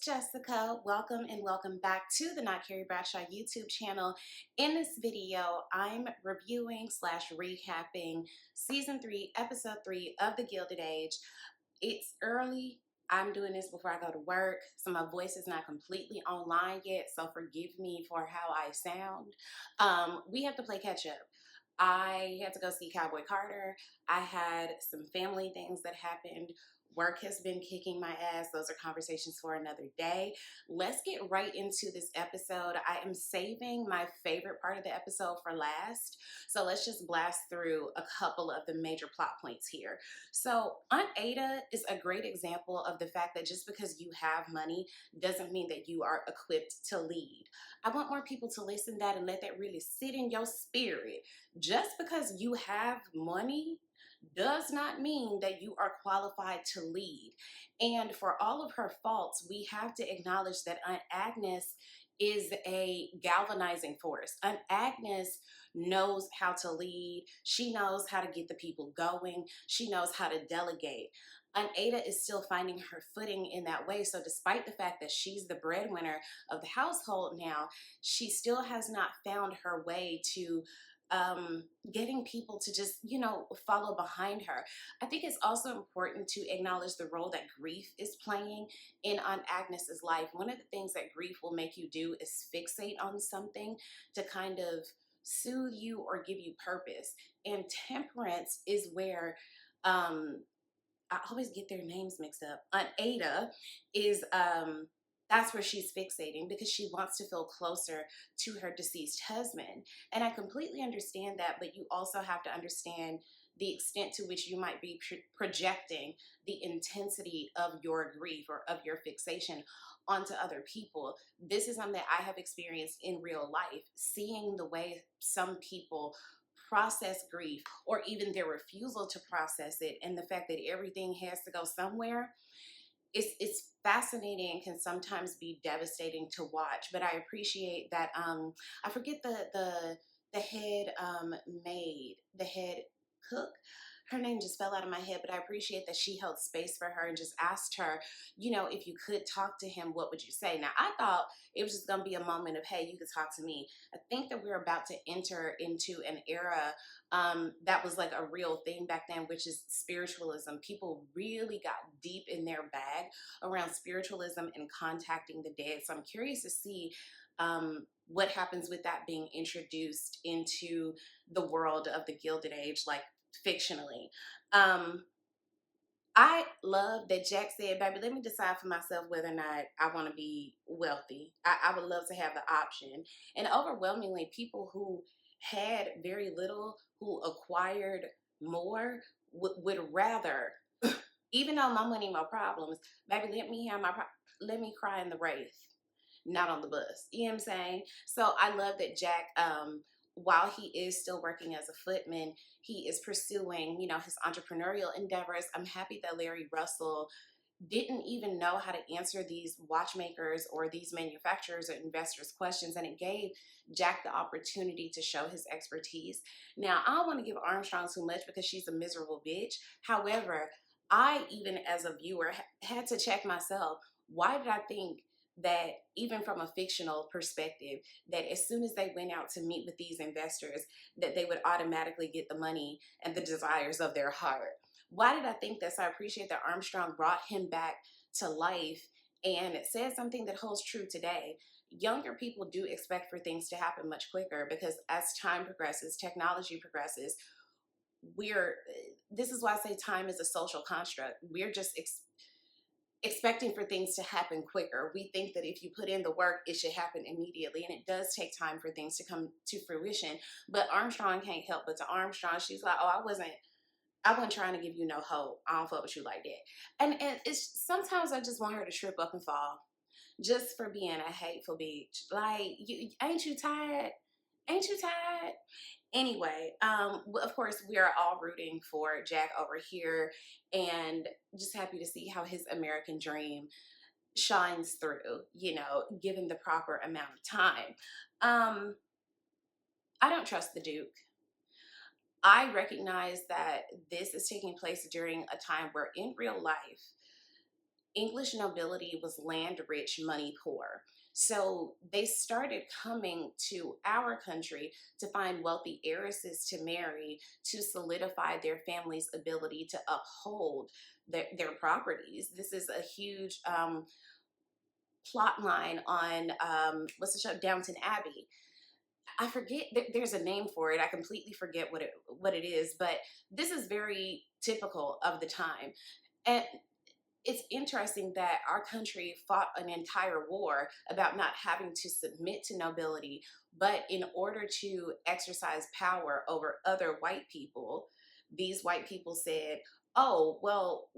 Jessica. Welcome and welcome back to the Not Carrie Bradshaw YouTube channel. In this video, I'm reviewing slash recapping season 3, episode 3 of the Gilded Age. It's early. I'm doing this before I go to work, so my voice is not completely online yet, so forgive me for how I sound. We have to play catch up. I had to go see Cowboy Carter. I had some family things that happened. Work has been kicking my ass. Those are conversations for another day. Let's get right into this episode. I am saving my favorite part of the episode for last. So let's just blast through a couple of the major plot points here. So Aunt Ada is a great example of the fact that just because you have money doesn't mean that you are equipped to lead. I want more people to listen to that and let that really sit in your spirit. Just because you have money does not mean that you are qualified to lead. And for all of her faults, we have to acknowledge that Aunt Agnes is a galvanizing force. Aunt Agnes knows how to lead. She knows how to get the people going. She knows how to delegate. Aunt Ada is still finding her footing in that way. So despite the fact that she's the breadwinner of the household now, she still has not found her way to getting people to just, follow behind her. I think it's also important to acknowledge the role that grief is playing in Aunt Agnes's life. One of the things that grief will make you do is fixate on something to kind of soothe you or give you purpose. And temperance is where, I always get their names mixed up. Aunt Ada is, that's where she's fixating because she wants to feel closer to her deceased husband. And I completely understand that, but you also have to understand the extent to which you might be projecting the intensity of your grief or of your fixation onto other people. This is something that I have experienced in real life, seeing the way some people process grief or even their refusal to process it, and the fact that everything has to go somewhere. It's fascinating and can sometimes be devastating to watch. But I appreciate that. I forget the head maid, the head cook. Her name just fell out of my head, but I appreciate that she held space for her and just asked her, if you could talk to him, what would you say? Now, I thought it was just going to be a moment of, hey, you could talk to me. I think that we're about to enter into an era that was like a real thing back then, which is spiritualism. People really got deep in their bag around spiritualism and contacting the dead. So I'm curious to see what happens with that being introduced into the world of the Gilded Age, like fictionally. I love that Jack said, baby, let me decide for myself whether or not I want to be wealthy. I would love to have the option. And overwhelmingly, people who had very little, who acquired more, would rather, even though my money, my problems, baby, let me cry in the wraith, not on the bus. You know what I'm saying? So I love that Jack, while he is still working as a footman, he is pursuing, his entrepreneurial endeavors. I'm happy that Larry Russell didn't even know how to answer these watchmakers or these manufacturers or investors questions, and it gave Jack the opportunity to show his expertise. Now, I don't want to give Armstrong too much because she's a miserable bitch. However, I, even as a viewer, had to check myself. Why did I think that, even from a fictional perspective, that as soon as they went out to meet with these investors, that they would automatically get the money and the desires of their heart? Why did I think this? I appreciate that Armstrong brought him back to life, and it says something that holds true today. Younger people do expect for things to happen much quicker because as time progresses, technology progresses, this is why I say time is a social construct. We're just expecting for things to happen quicker. We think that if you put in the work, it should happen immediately, and it does take time for things to come to fruition. But Armstrong can't help but to Armstrong. She's like, oh, I wasn't trying to give you no hope. I don't fuck with you like that. And it's sometimes I just want her to trip up and fall just for being a hateful bitch. Like, ain't you tired? Ain't you tired? Anyway, of course, we are all rooting for Jack over here and just happy to see how his American dream shines through, given the proper amount of time. I don't trust the Duke. I recognize that this is taking place during a time where in real life, English nobility was land rich, money poor. So they started coming to our country to find wealthy heiresses to marry to solidify their family's ability to uphold their properties. This is a huge plot line on what's the show, Downton Abbey. I forget, there's a name for it. I completely forget what it is, but this is very typical of the time. And it's interesting that our country fought an entire war about not having to submit to nobility, but in order to exercise power over other white people, these white people said, oh, well,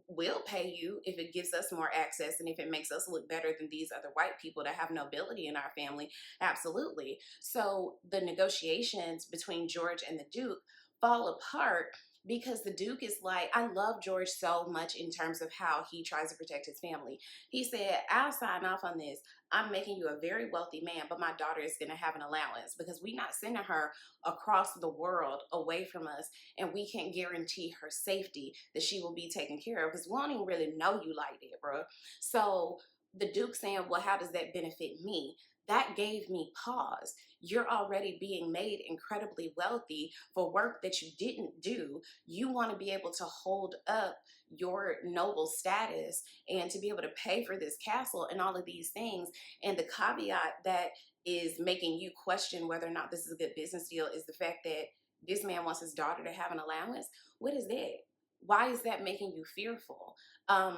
we'll pay you if it gives us more access and if it makes us look better than these other white people that have nobility in our family. Absolutely. So the negotiations between George and the Duke fall apart because the Duke is like, I love George so much in terms of how he tries to protect his family. He said, I'll sign off on this. I'm making you a very wealthy man, but my daughter is going to have an allowance because we're not sending her across the world away from us, and we can't guarantee her safety, that she will be taken care of, because we don't even really know you like that, bro. So the Duke saying, well, how does that benefit me? That gave me pause. You're already being made incredibly wealthy for work that you didn't do. You want to be able to hold up your noble status and to be able to pay for this castle and all of these things. And the caveat that is making you question whether or not this is a good business deal is the fact that this man wants his daughter to have an allowance. What is that? Why is that making you fearful? I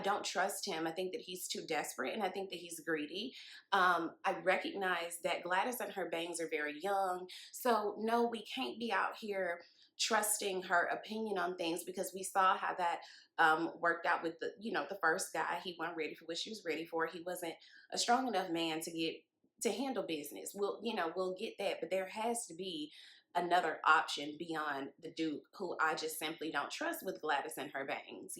don't trust him. I think that he's too desperate, and I think that he's greedy. I recognize that Gladys and her bangs are very young. So no, we can't be out here trusting her opinion on things, because we saw how that worked out with the first guy. He wasn't ready for what she was ready for. He wasn't a strong enough man to handle business. We'll get that, but there has to be another option beyond the Duke, who I just simply don't trust with Gladys and her bangs.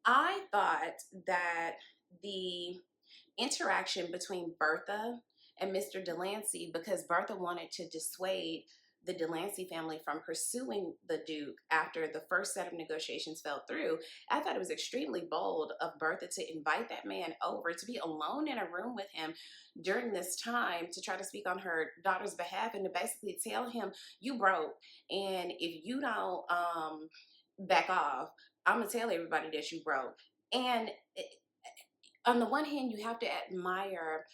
I thought that the interaction between Bertha and Mr. Delancey, because Bertha wanted to dissuade the Delancey family from pursuing the Duke after the first set of negotiations fell through. I thought it was extremely bold of Bertha to invite that man over, to be alone in a room with him during this time, to try to speak on her daughter's behalf and to basically tell him, you broke, and if you don't back off, I'm gonna tell everybody that you broke. And on the one hand, you have to admire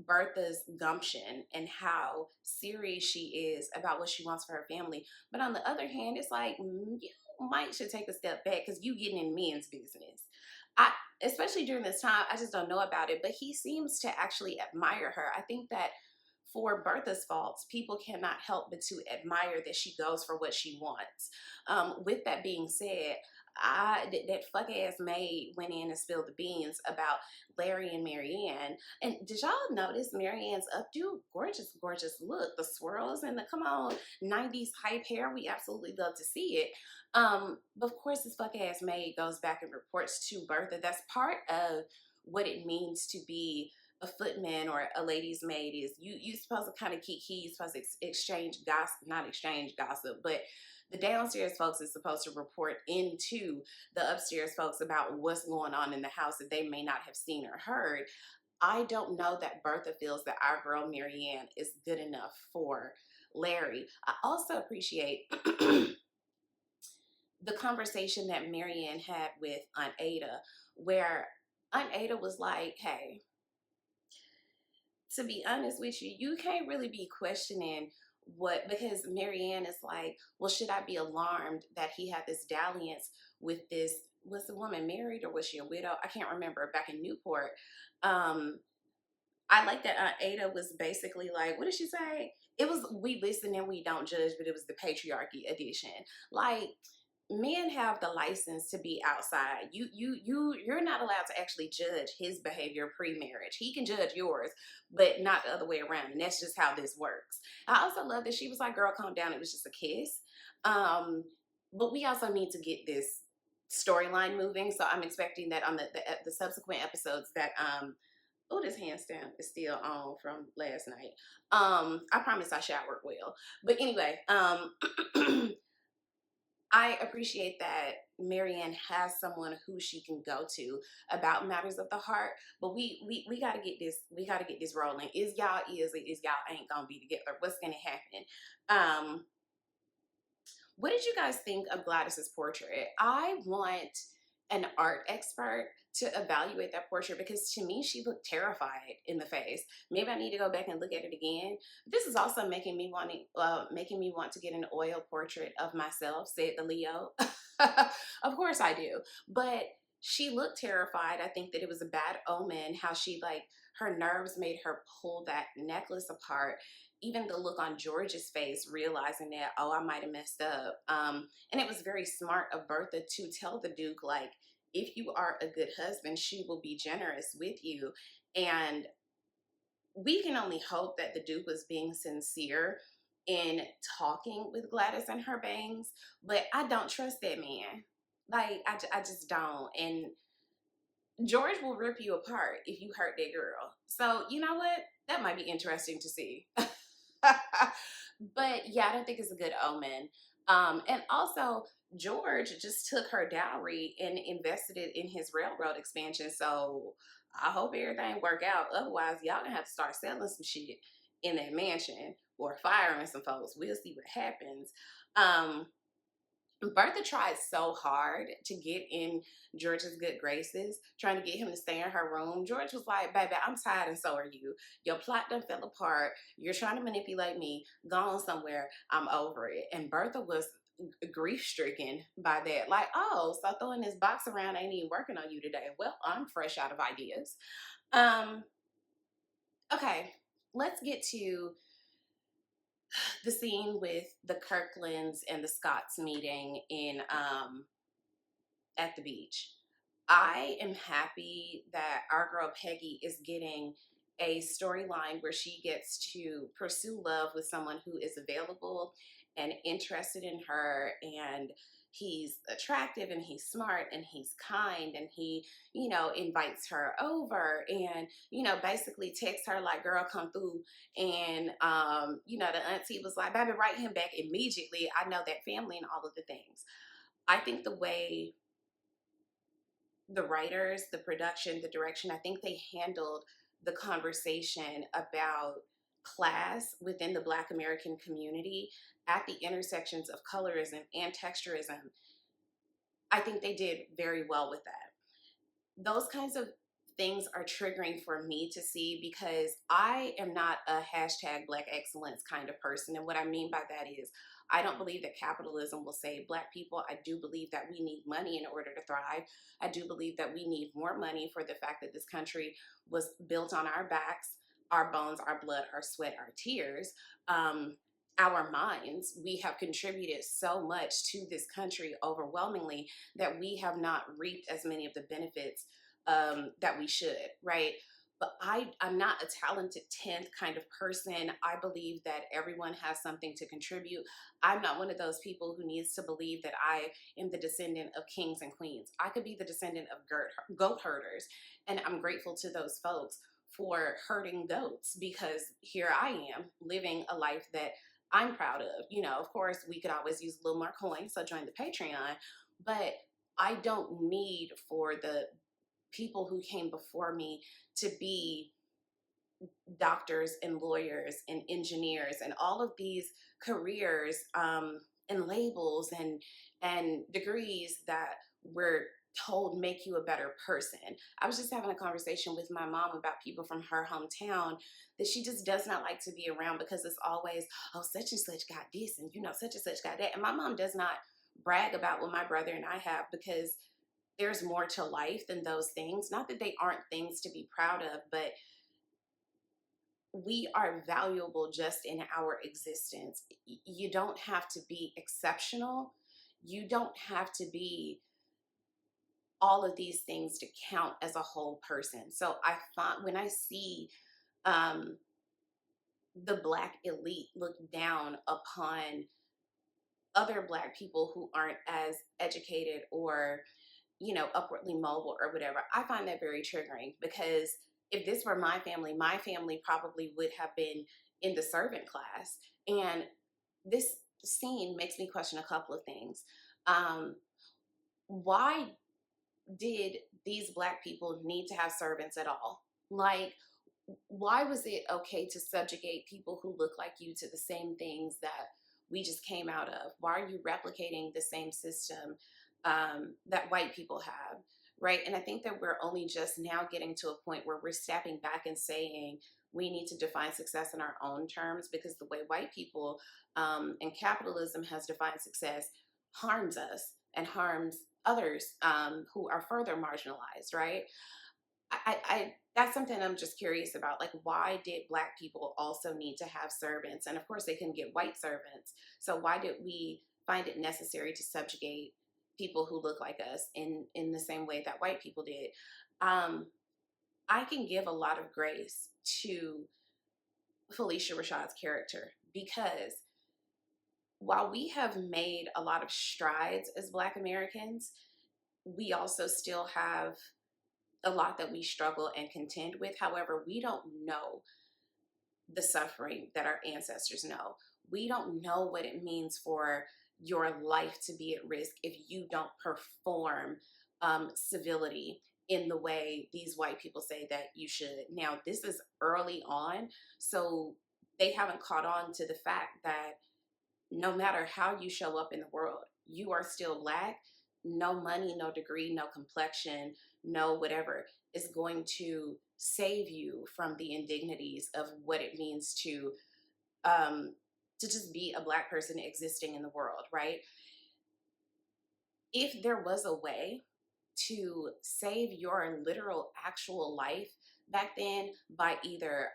Bertha's gumption and how serious she is about what she wants for her family. But on the other hand, it's like, you might should take a step back, because you getting in men's business. Especially during this time, I just don't know about it, but he seems to actually admire her. I think that for Bertha's faults, people cannot help but to admire that she goes for what she wants. With that being said, that fuck ass maid went in and spilled the beans about Larry and Marianne. And did y'all notice Marianne's updo? Gorgeous, gorgeous look. The swirls and the, come on, 90s hype hair. We absolutely love to see it. But of course, this fuck ass maid goes back and reports to Bertha. That's part of what it means to be a footman or a lady's maid. Is you supposed to kind of kiki, you supposed to exchange gossip, not exchange gossip, but the downstairs folks is supposed to report into the upstairs folks about what's going on in the house that they may not have seen or heard. I don't know that Bertha feels that our girl Marianne is good enough for Larry. I also appreciate the conversation that Marianne had with Aunt Ada, where Aunt Ada was like, hey, to be honest with you, you can't really be questioning because Marianne is like, well, should I be alarmed that he had this dalliance with this, was the woman married or was she a widow? I can't remember, back in Newport. I like that Aunt Ada was basically like, what did she say? It was, we listen and we don't judge, but it was the patriarchy edition. Like, men have the license to be outside. You're not allowed to actually judge his behavior pre-marriage. He can judge yours, but not the other way around. And that's just how this works. I also love that she was like, girl, calm down. It was just a kiss. But we also need to get this storyline moving. So I'm expecting that on the subsequent episodes that, oh, this handstand is still on from last night. I promise I showered well. But anyway, I appreciate that Marianne has someone who she can go to about matters of the heart, but we gotta get this, rolling. Is y'all is or is y'all ain't gonna be together? What's gonna happen? What did you guys think of Gladys's portrait? I want an art expert to evaluate that portrait because to me she looked terrified in the face. Maybe I need to go back and look at it again. This is also making me want to get an oil portrait of myself, said the Leo. Of course I do. But she looked terrified. I think that it was a bad omen how she her nerves made her pull that necklace apart. Even the look on George's face, realizing that, oh, I might have messed up. And it was very smart of Bertha to tell the Duke, like, if you are a good husband, she will be generous with you. And we can only hope that the Duke was being sincere in talking with Gladys and her bangs, but I don't trust that man. I just don't. And George will rip you apart if you hurt that girl. So, you know what? That might be interesting to see. But yeah, I don't think it's a good omen. And also, George just took her dowry and invested it in his railroad expansion. So I hope everything work out. Otherwise, y'all gonna have to start selling some shit in that mansion or firing some folks. We'll see what happens. Bertha tried so hard to get in George's good graces, trying to get him to stay in her room. George was like, baby, I'm tired and so are you. Your plot done fell apart. You're trying to manipulate me. Go on somewhere. I'm over it. And Bertha was grief-stricken by that. Like, oh, so throwing this box around ain't even working on you today. Well, I'm fresh out of ideas. Okay, let's get to the scene with the Kirklands and the Scotts meeting in at the beach. I am happy that our girl Peggy is getting a storyline where she gets to pursue love with someone who is available and interested in her, and he's attractive and he's smart and he's kind, and he, you know, invites her over and, you know, basically texts her like, girl, come through. And you know, the auntie was like, baby, write him back immediately. I know that family and all of the things. I think the way the writers, the production, the direction, I think they handled the conversation about class within the Black American community at the intersections of colorism and texturism. I think they did very well with that. Those kinds of things are triggering for me to see because I am not a hashtag Black excellence kind of person. And what I mean by that is I don't believe that capitalism will save Black people. I do believe that we need money in order to thrive. I do believe that we need more money for the fact that this country was built on our backs, our bones, our blood, our sweat, our tears, our minds. We have contributed so much to this country overwhelmingly that we have not reaped as many of the benefits that we should, right? But I'm not a talented 10th kind of person. I believe that everyone has something to contribute. I'm not one of those people who needs to believe that I am the descendant of kings and queens. I could be the descendant of goat herders. And I'm grateful to those folks for herding goats because here I am living a life that I'm proud of. You know, of course, we could always use a little more coins, so join the Patreon. But I don't need for the people who came before me to be doctors and lawyers and engineers and all of these careers and labels and degrees that we're told make you a better person. I was just having a conversation with my mom about people from her hometown that she just does not like to be around because it's always, oh, such and such got this and, you know, such and such got that. And my mom does not brag about what my brother and I have because there's more to life than those things. Not that they aren't things to be proud of, but we are valuable just in our existence. You don't have to be exceptional. You don't have to be all of these things to count as a whole person. So I find when I see the Black elite look down upon other Black people who aren't as educated or, you know, upwardly mobile or whatever, I find that very triggering because if this were my family probably would have been in the servant class. And this scene makes me question a couple of things. Um, why did these Black people need to have servants at all? Like, why was it okay to subjugate people who look like you to the same things that we just came out of? Why are you replicating the same system that white people have? Right. And I think that we're only just now getting to a point where we're stepping back and saying we need to define success in our own terms, because the way white people and capitalism has defined success harms us and harms others who are further marginalized. Right. I that's something I'm just curious about. Like, why did Black people also need to have servants? And of course, they couldn't get white servants. So why did we find it necessary to subjugate people who look like us in the same way that white people did? Um, I can give a lot of grace to Felicia Rashad's character, because while we have made a lot of strides as Black Americans, we also still have a lot that we struggle and contend with. However, we don't know the suffering that our ancestors know. We don't know what it means for your life to be at risk if you don't perform civility in the way these white people say that you should. Now, this is early on, so they haven't caught on to the fact that no matter how you show up in the world, you are still Black. No money, no degree, no complexion, no whatever is going to save you from the indignities of what it means to just be a Black person existing in the world, right? If there was a way to save your literal actual life back then by either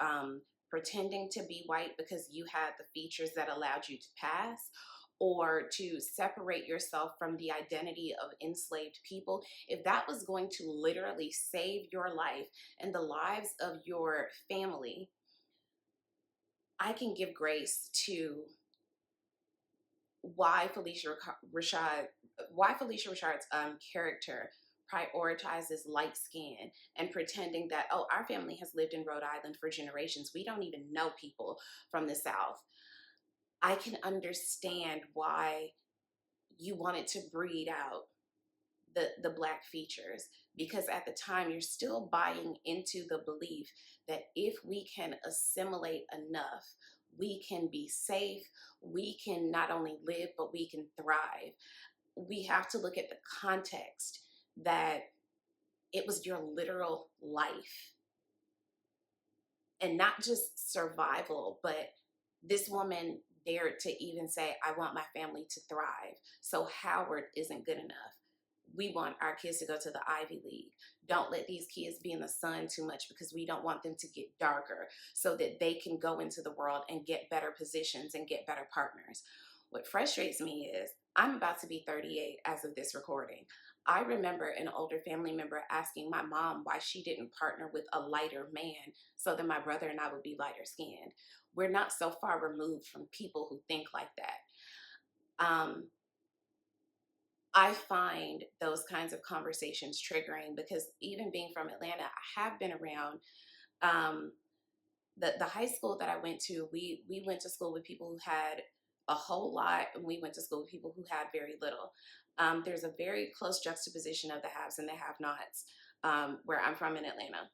pretending to be white because you had the features that allowed you to pass, or to separate yourself from the identity of enslaved people, if that was going to literally save your life and the lives of your family, I can give grace to why Felicia Rashad's character prioritizes light skin and pretending that, oh, our family has lived in Rhode Island for generations. We don't even know people from the South. I can understand why you wanted to breed out the Black features, because at the time you're still buying into the belief that if we can assimilate enough, we can be safe, we can not only live, but we can thrive. We have to look at the context that it was your literal life, and not just survival, but this woman dared to even say, I want my family to thrive. So Howard isn't good enough. We want our kids to go to the Ivy League. Don't let these kids be in the sun too much, because we don't want them to get darker so that they can go into the world and get better positions and get better partners. What frustrates me is I'm about to be 38 as of this recording. I remember an older family member asking my mom why she didn't partner with a lighter man so that my brother and I would be lighter skinned. We're not so far removed from people who think like that. I find those kinds of conversations triggering, because even being from Atlanta, I have been around the high school that I went to. We went to school with people who had a whole lot, and we went to school with people who had very little. There's a very close juxtaposition of the haves and the have-nots where I'm from in Atlanta.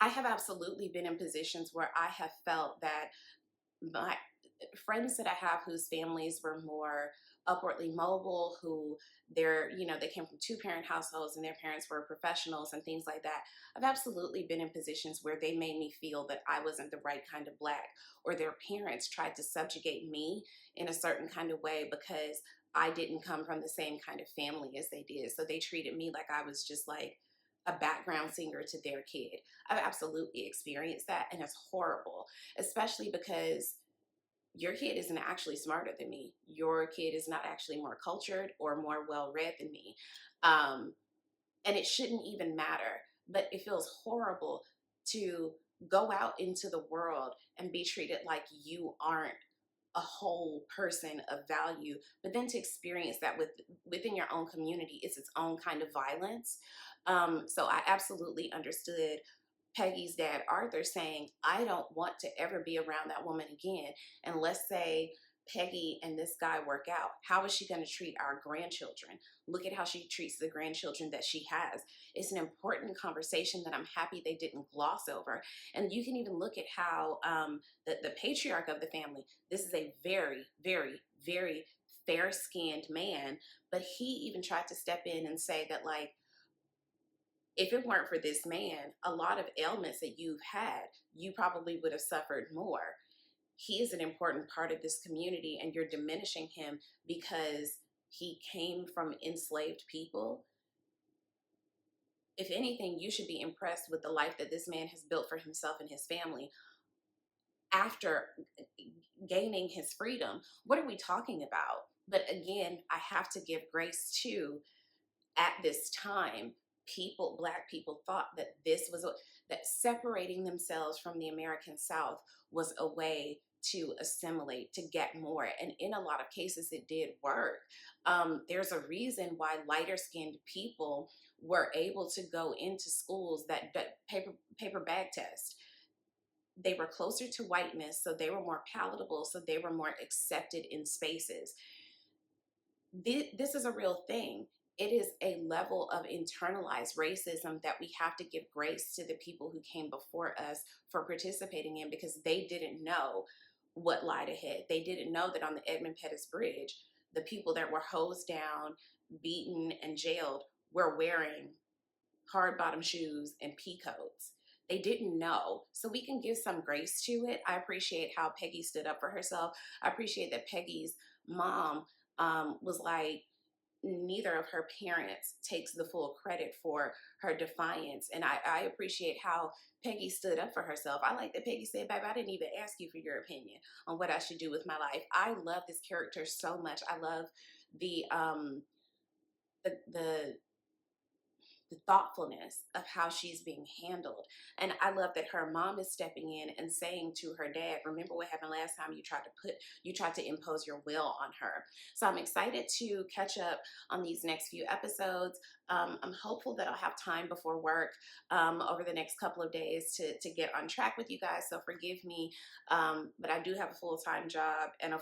I have absolutely been in positions where I have felt that my friends that I have whose families were more upwardly mobile, who they came from two-parent households and their parents were professionals and things like that. I've absolutely been in positions where they made me feel that I wasn't the right kind of Black, or their parents tried to subjugate me in a certain kind of way because I didn't come from the same kind of family as they did. So they treated me like I was just like a background singer to their kid. I've absolutely experienced that, and it's horrible, especially because your kid isn't actually smarter than me. Your kid is not actually more cultured or more well-read than me. And it shouldn't even matter, but it feels horrible to go out into the world and be treated like you aren't a whole person of value, but then to experience that within your own community, it's its own kind of violence. So I absolutely understood Peggy's dad, Arthur, saying, I don't want to ever be around that woman again. And let's say Peggy and this guy work out? How is she going to treat our grandchildren? Look at how she treats the grandchildren that she has. It's an important conversation that I'm happy they didn't gloss over. And you can even look at how the patriarch of the family, this is a very, very, very fair-skinned man, but he even tried to step in and say that, like, if it weren't for this man, a lot of ailments that you've had, you probably would have suffered more. He is an important part of this community, and you're diminishing him because he came from enslaved people. If anything, you should be impressed with the life that this man has built for himself and his family after gaining his freedom. What are we talking about? But again, I have to give grace to, at this time, black people thought that that separating themselves from the American South was a way to assimilate, to get more. And in a lot of cases, it did work. There's a reason why lighter skinned people were able to go into schools that paper bag test. They were closer to whiteness, so they were more palatable, so they were more accepted in spaces. This is a real thing. It is a level of internalized racism that we have to give grace to the people who came before us for participating in, because they didn't know what lied ahead. They didn't know that on the Edmund Pettus Bridge, the people that were hosed down, beaten, and jailed were wearing hard bottom shoes and pea coats. They didn't know. So we can give some grace to it. I appreciate how Peggy stood up for herself. I appreciate that Peggy's mom was like, neither of her parents takes the full credit for her defiance. And I appreciate how Peggy stood up for herself. I like that Peggy said, babe, I didn't even ask you for your opinion on what I should do with my life. I love this character so much. I love the thoughtfulness of how she's being handled. And I love that her mom is stepping in and saying to her dad, remember what happened last time? You tried to impose your will on her. So I'm excited to catch up on these next few episodes. I'm hopeful that I'll have time before work over the next couple of days to get on track with you guys. So forgive me, but I do have a full-time job and a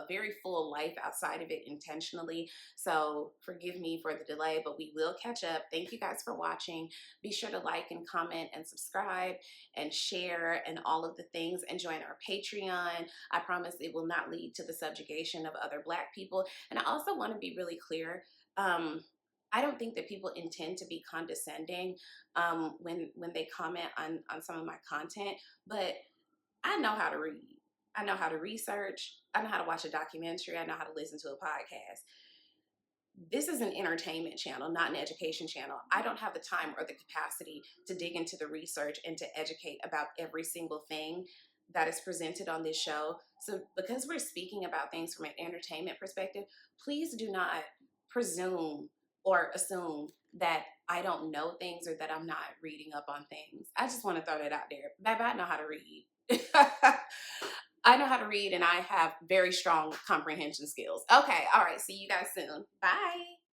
very full life outside of it intentionally. So forgive me for the delay, but we will catch up. Thank you guys for watching. Be sure to like and comment and subscribe and share and all of the things, and join our Patreon. I promise it will not lead to the subjugation of other Black people. And I also want to be really clear. I don't think that people intend to be condescending when they comment on some of my content, but I know how to read. I know how to research. I know how to watch a documentary. I know how to listen to a podcast. This is an entertainment channel, not an education channel. I don't have the time or the capacity to dig into the research and to educate about every single thing that is presented on this show. So because we're speaking about things from an entertainment perspective, please do not presume or assume that I don't know things or that I'm not reading up on things. I just want to throw that out there. Baby, I know how to read. I know how to read, and I have very strong comprehension skills. Okay, all right. See you guys soon. Bye.